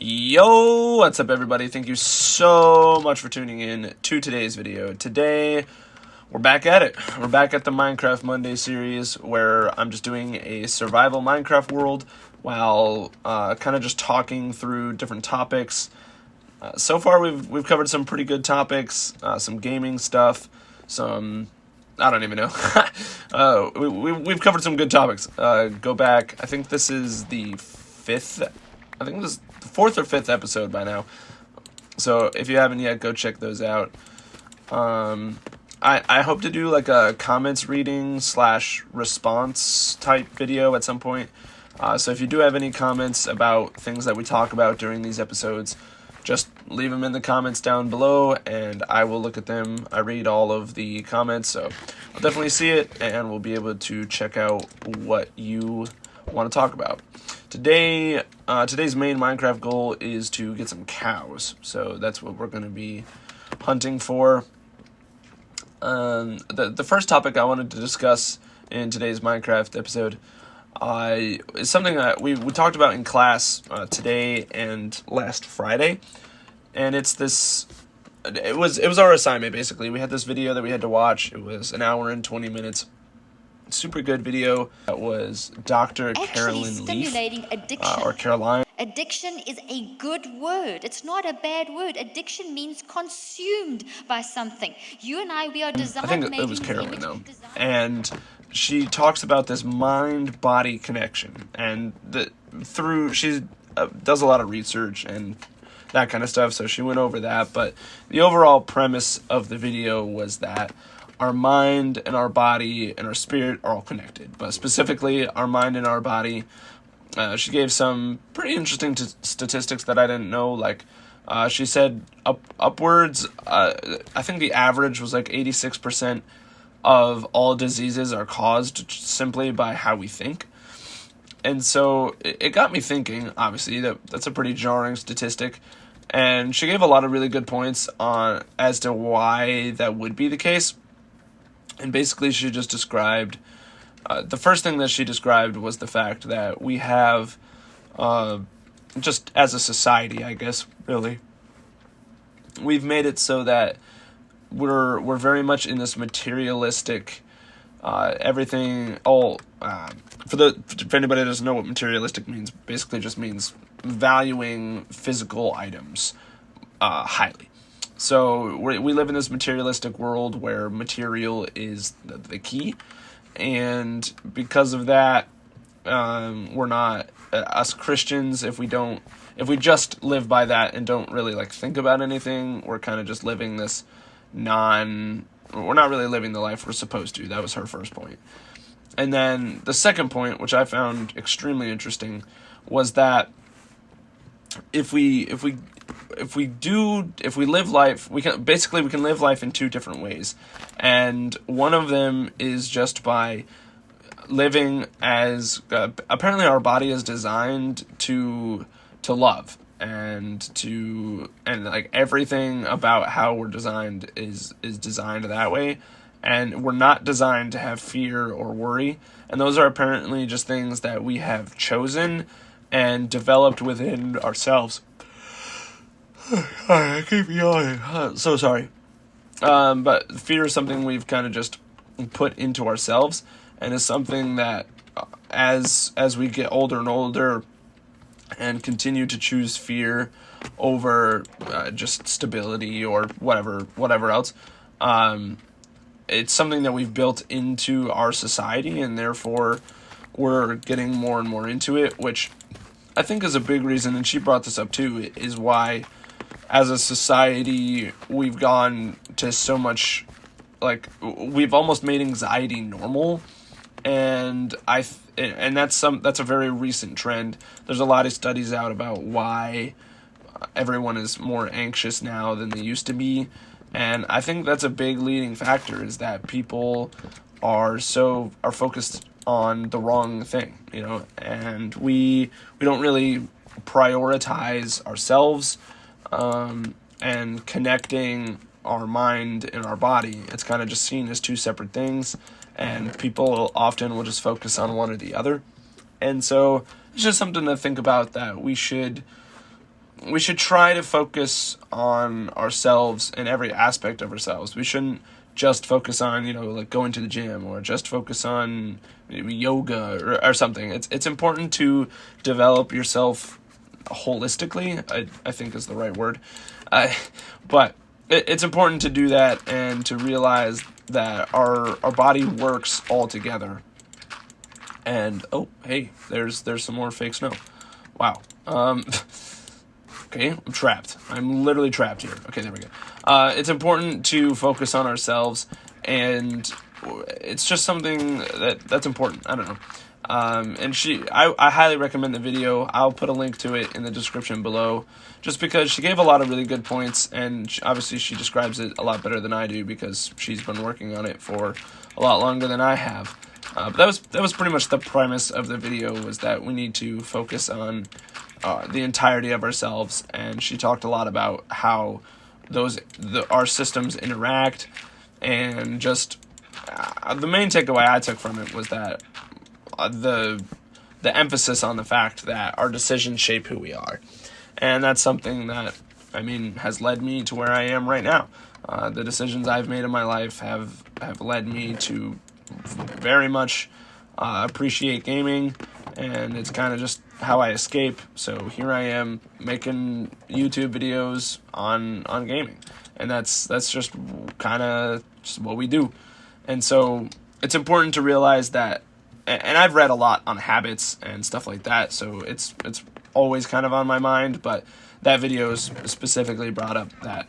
Yo, what's up everybody? Thank you so much for tuning in to today's video. Today, we're back at it. We're back at the Minecraft Monday series where I'm just doing a survival Minecraft world while kind of just talking through different topics. So far, we've covered some pretty good topics, some gaming stuff, some... I don't even know. We've covered some good topics. Go back. I think this is the fourth or fifth episode by now. So if you haven't yet, go check those out. I hope to do like a comments reading / response type video at some point. So if you do have any comments about things that we talk about during these episodes, just leave them in the comments down below and I will look at them. I read all of the comments, so I'll definitely see it and we'll be able to check out what you want to talk about. Today's main Minecraft goal is to get some cows, so that's what we're going to be hunting for. The first topic I wanted to discuss in today's Minecraft episode is something that we talked about in class today and last Friday, and it's this. It was our assignment basically. We had this video that we had to watch. It was an hour and 20 minutes. Super good video. That was Dr. Carolyn Leaf, or Caroline. Addiction is a good word. It's not a bad word. Addiction means consumed by something. You and we are designed. I think it was Carolyn though, and she talks about this mind-body connection, and she does a lot of research and that kind of stuff. So she went over that, but the overall premise of the video was that our mind and our body and our spirit are all connected, but specifically our mind and our body. She gave some pretty interesting statistics that I didn't know. Like, she said upwards, I think the average was like 86% of all diseases are caused simply by how we think. And so it got me thinking, obviously, that's a pretty jarring statistic. And she gave a lot of really good points as to why that would be the case. And basically she just described, the first thing that she described was the fact that we have, just as a society, I guess, really, we've made it so that we're very much in this materialistic, everything, for anybody that doesn't know what materialistic means, basically just means valuing physical items highly. So we live in this materialistic world where material is the key, and because of that, we're not us Christians. If we just live by that and don't really like think about anything, we're kind of just living this we're not really living the life we're supposed to. That was her first point. And then the second point, which I found extremely interesting, was that if we live life, we can live life in two different ways. And one of them is just by living as, apparently our body is designed to love, and like everything about how we're designed is designed that way. And we're not designed to have fear or worry. And those are apparently just things that we have chosen and developed within ourselves. I keep yawning. So sorry. But fear is something we've kind of just put into ourselves, and is something that as we get older and older and continue to choose fear over just stability or whatever else, it's something that we've built into our society, and therefore we're getting more and more into it, which I think is a big reason, and she brought this up too, is why as a society we've gone to so much, like, we've almost made anxiety normal. And that's a very recent trend. There's a lot of studies out about why everyone is more anxious now than they used to be, and I think that's a big leading factor, is that people are focused on the wrong thing, and we don't really prioritize ourselves and connecting our mind and our body. It's kind of just seen as two separate things, and people often will just focus on one or the other. And so it's just something to think about, that we should we should try to focus on ourselves in every aspect of ourselves. We shouldn't just focus on, like going to the gym, or just focus on maybe yoga or something. It's important to develop yourself holistically, I think is the right word. But it's important to do that and to realize that our body works all together. And, oh, hey, there's some more fake snow. Wow. Okay, I'm trapped. I'm literally trapped here. Okay, there we go. It's important to focus on ourselves, and it's just something that's important. I don't know. And I highly recommend the video. I'll put a link to it in the description below, just because she gave a lot of really good points, and obviously she describes it a lot better than I do because she's been working on it for a lot longer than I have. But that was pretty much the premise of the video, was that we need to focus on the entirety of ourselves, and she talked a lot about how our systems interact, and just the main takeaway I took from it was that the emphasis on the fact that our decisions shape who we are, and that's something that has led me to where I am right now. The decisions I've made in my life have led me to very much appreciate gaming, and it's kind of just how I escape. So here I am making YouTube videos on gaming, and that's just kind of just what we do. And so it's important to realize that, and I've read a lot on habits and stuff like that, so it's always kind of on my mind, but that video specifically brought up that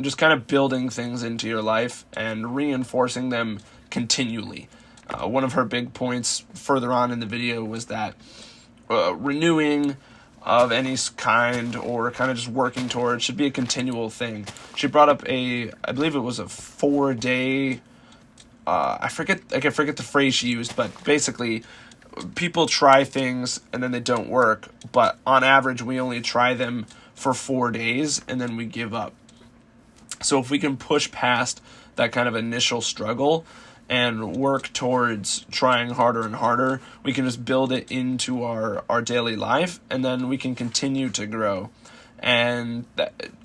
just kind of building things into your life and reinforcing them continually. One of her big points further on in the video was that renewing of any kind, or kind of just working towards, should be a continual thing. She brought up I believe it was a 4-day, I forget the phrase she used, but basically people try things and then they don't work, but on average we only try them for 4 days and then we give up. So if we can push past that kind of initial struggle and work towards trying harder and harder, we can just build it into our daily life, and then we can continue to grow. And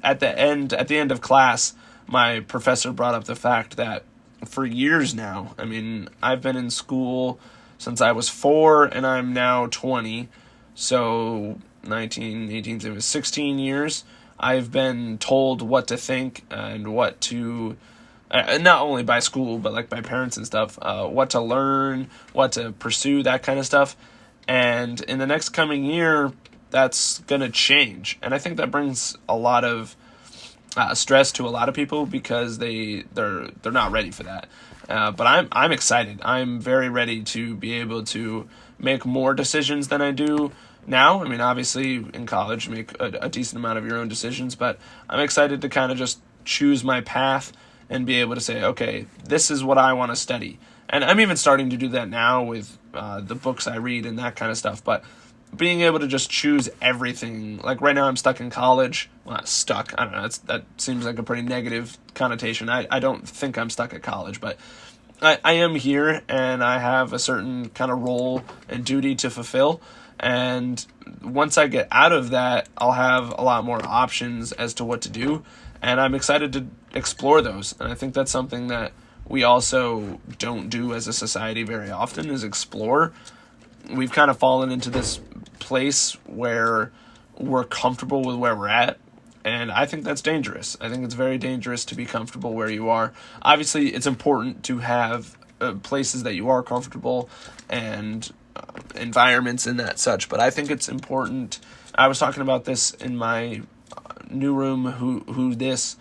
at the end of class, my professor brought up the fact that for years now, I've been in school since I was 4, and I'm now 20, so 19, 18, it was 16 years. I've been told what to think and what to, not only by school, but like by parents and stuff, what to learn, what to pursue, that kind of stuff. And in the next coming year, that's going to change. And I think that brings a lot of stress to a lot of people, because they're not ready for that. But I'm excited. I'm very ready to be able to make more decisions than I do now. Obviously in college you make a decent amount of your own decisions, but I'm excited to kind of just choose my path and be able to say, okay, this is what I want to study. And I'm even starting to do that now with the books I read and that kind of stuff. But being able to just choose everything, like right now I'm stuck in college. Well, not stuck, I don't know, that seems like a pretty negative connotation. I don't think I'm stuck at college, but I am here, and I have a certain kind of role and duty to fulfill. And once I get out of that, I'll have a lot more options as to what to do, and I'm excited to explore those. And I think that's something that we also don't do as a society very often, is explore. We've kind of fallen into this place where we're comfortable with where we're at, and I think that's dangerous. I think it's very dangerous to be comfortable where you are. Obviously, it's important to have places that you are comfortable and environments and that such, but I think it's important. I was talking about this in my new room, who this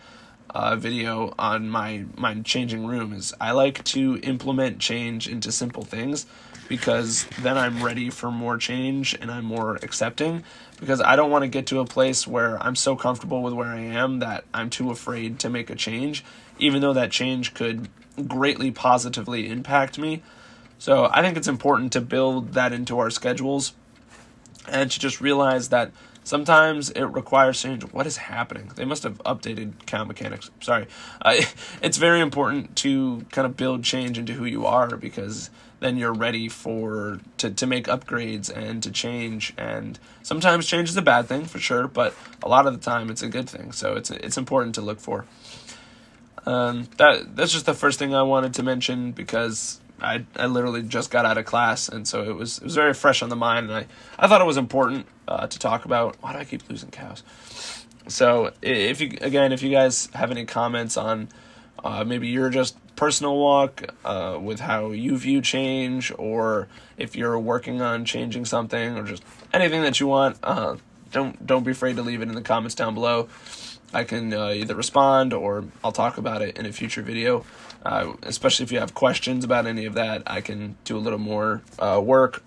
video on my changing room is. I like to implement change into simple things, because then I'm ready for more change and I'm more accepting, because I don't want to get to a place where I'm so comfortable with where I am that I'm too afraid to make a change, even though that change could greatly positively impact me. So I think it's important to build that into our schedules, and to just realize that sometimes it requires change. What is happening? They must have updated count mechanics. Sorry. It's very important to kind of build change into who you are, because then you're ready to make upgrades and to change. And sometimes change is a bad thing for sure, but a lot of the time it's a good thing. So it's important to look for. That's just the first thing I wanted to mention, because I literally just got out of class, and so it was very fresh on the mind, and I thought it was important to talk about. Why do I keep losing cows? So if you guys have any comments on maybe your just personal walk with how you view change, or if you're working on changing something, or just anything that you want, don't be afraid to leave it in the comments down below. I can either respond or I'll talk about it in a future video. Especially if you have questions about any of that, I can do a little more work.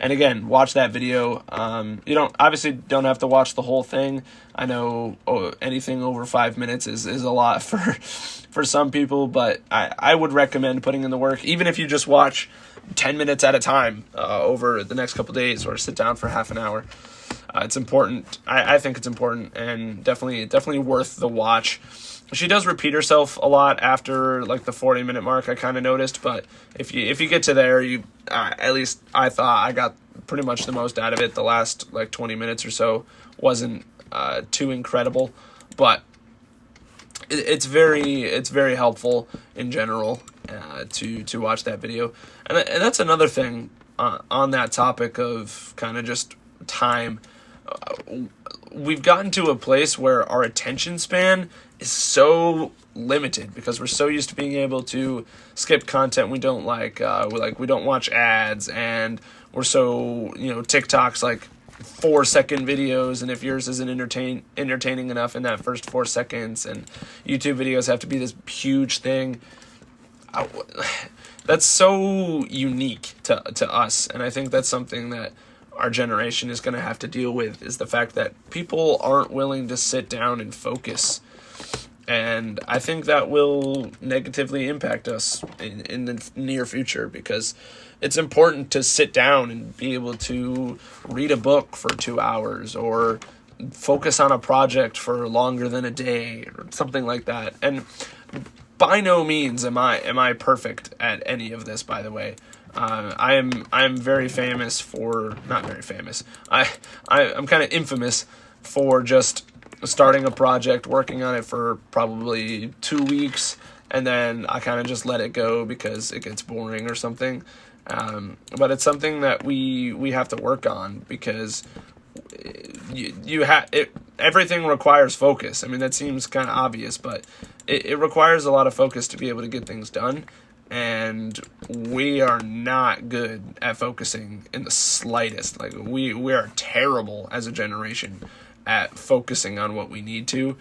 And again, watch that video. You don't have to watch the whole thing. I know anything over 5 minutes is a lot for some people, but I would recommend putting in the work, even if you just watch 10 minutes at a time over the next couple days, or sit down for half an hour. It's important. I think it's important, and definitely worth the watch. She does repeat herself a lot after like the 40-minute mark, I kind of noticed, but if you get to there, at least I thought I got pretty much the most out of it. The last like 20 minutes or so wasn't too incredible, but it's very helpful in general to watch that video. And that's another thing on that topic of kind of just time. We've gotten to a place where our attention span is so limited because we're so used to being able to skip content we don't like. We don't watch ads, and we're so, TikTok's like 4-second videos, and if yours isn't entertaining enough in that first 4 seconds, and YouTube videos have to be this huge thing. That's so unique to us, and I think that's something that our generation is going to have to deal with, is the fact that people aren't willing to sit down and focus. And I think that will negatively impact us in the near future, because it's important to sit down and be able to read a book for 2 hours, or focus on a project for longer than a day, or something like that. And by no means am I perfect at any of this, by the way. I'm very famous for, not very famous, I'm kind of infamous for just starting a project, working on it for probably 2 weeks, and then I kind of just let it go because it gets boring or something. But it's something that we have to work on, because everything requires focus. I mean, that seems kind of obvious, but it requires a lot of focus to be able to get things done. And we are not good at focusing in the slightest. Like, we are terrible as a generation at focusing on what we need to.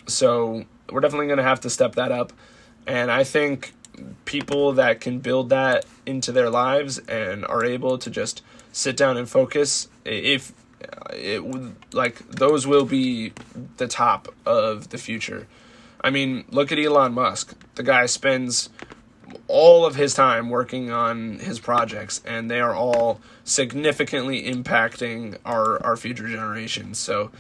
So we're definitely going to have to step that up. And I think people that can build that into their lives and are able to just sit down and focus, those will be the top of the future. I mean, look at Elon Musk. The guy spends all of his time working on his projects, and they are all significantly impacting our future generations. So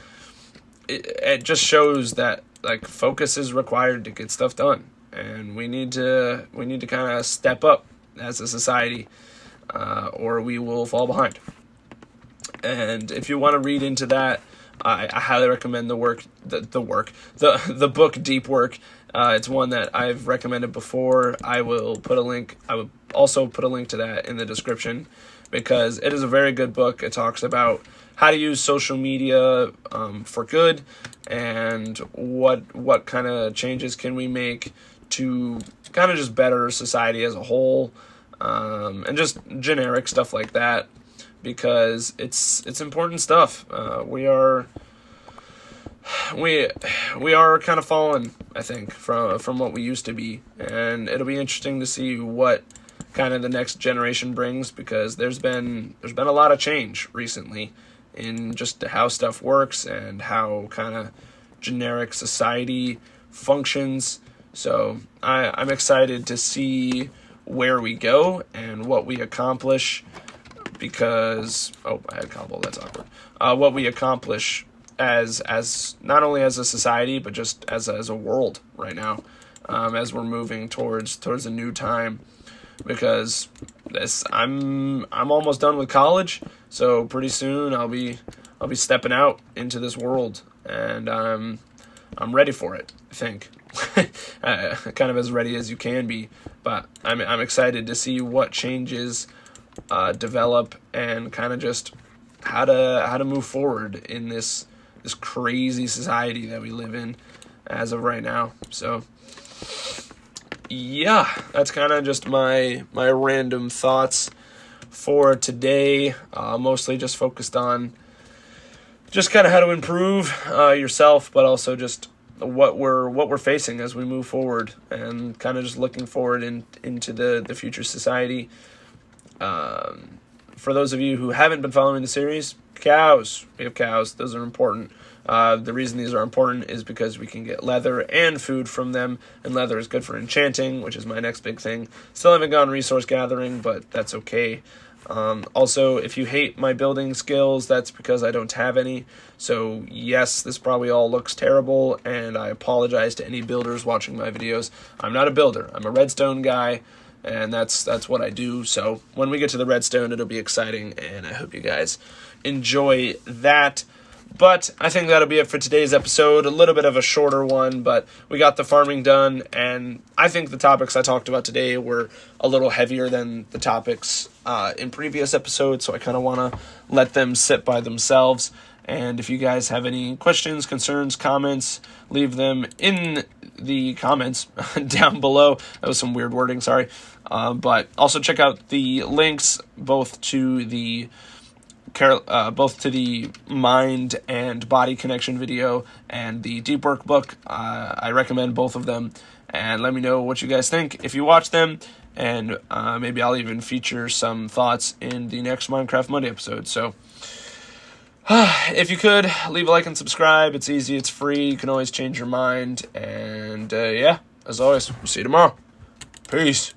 it just shows that like focus is required to get stuff done, and we need to kind of step up as a society, or we will fall behind. And if you want to read into that, I highly recommend the book Deep Work. It's one that I've recommended before. I will also put a link to that in the description, because it is a very good book. It talks about how to use social media for good, and what kind of changes can we make to kind of just better society as a whole, and just generic stuff like that, because it's important stuff. We are kind of fallen, I think, from what we used to be, and it'll be interesting to see what kind of the next generation brings, because there's been a lot of change recently in just how stuff works and how kind of generic society functions. So I'm excited to see where we go and what we accomplish, because I had combo, that's awkward. What we accomplish as not only as a society, but just as a world right now, as we're moving towards a new time because I'm almost done with college, so pretty soon I'll be stepping out into this world, and I'm ready for it, I think. Kind of as ready as you can be, but I'm excited to see what changes develop, and kind of just how to move forward in this crazy society that we live in as of right now. So yeah, that's kind of just my random thoughts for today. Mostly just focused on just kind of how to improve yourself, but also just what we're facing as we move forward, and kind of just looking forward into the future society. For those of you who haven't been following the series, cows. We have cows. Those are important. The reason these are important is because we can get leather and food from them, and leather is good for enchanting, which is my next big thing. Still haven't gone resource gathering, but that's okay. Also, if you hate my building skills, that's because I don't have any. So yes, this probably all looks terrible, and I apologize to any builders watching my videos. I'm not a builder. I'm a redstone guy, and that's what I do. So when we get to the redstone, it'll be exciting, and I hope you guys enjoy that. But I think that'll be it for today's episode. A little bit of a shorter one, but we got the farming done, and I think the topics I talked about today were a little heavier than the topics in previous episodes, so I kind of want to let them sit by themselves. And if you guys have any questions, concerns, comments, leave them in the comments down below. That was some weird wording, sorry. But also check out the links both to the mind and body connection video and the deep work book. I recommend both of them, and let me know what you guys think if you watch them, and maybe I'll even feature some thoughts in the next Minecraft Monday episode. So if you could, leave a like and subscribe. It's easy, it's free, you can always change your mind, and yeah, as always, we'll see you tomorrow. Peace.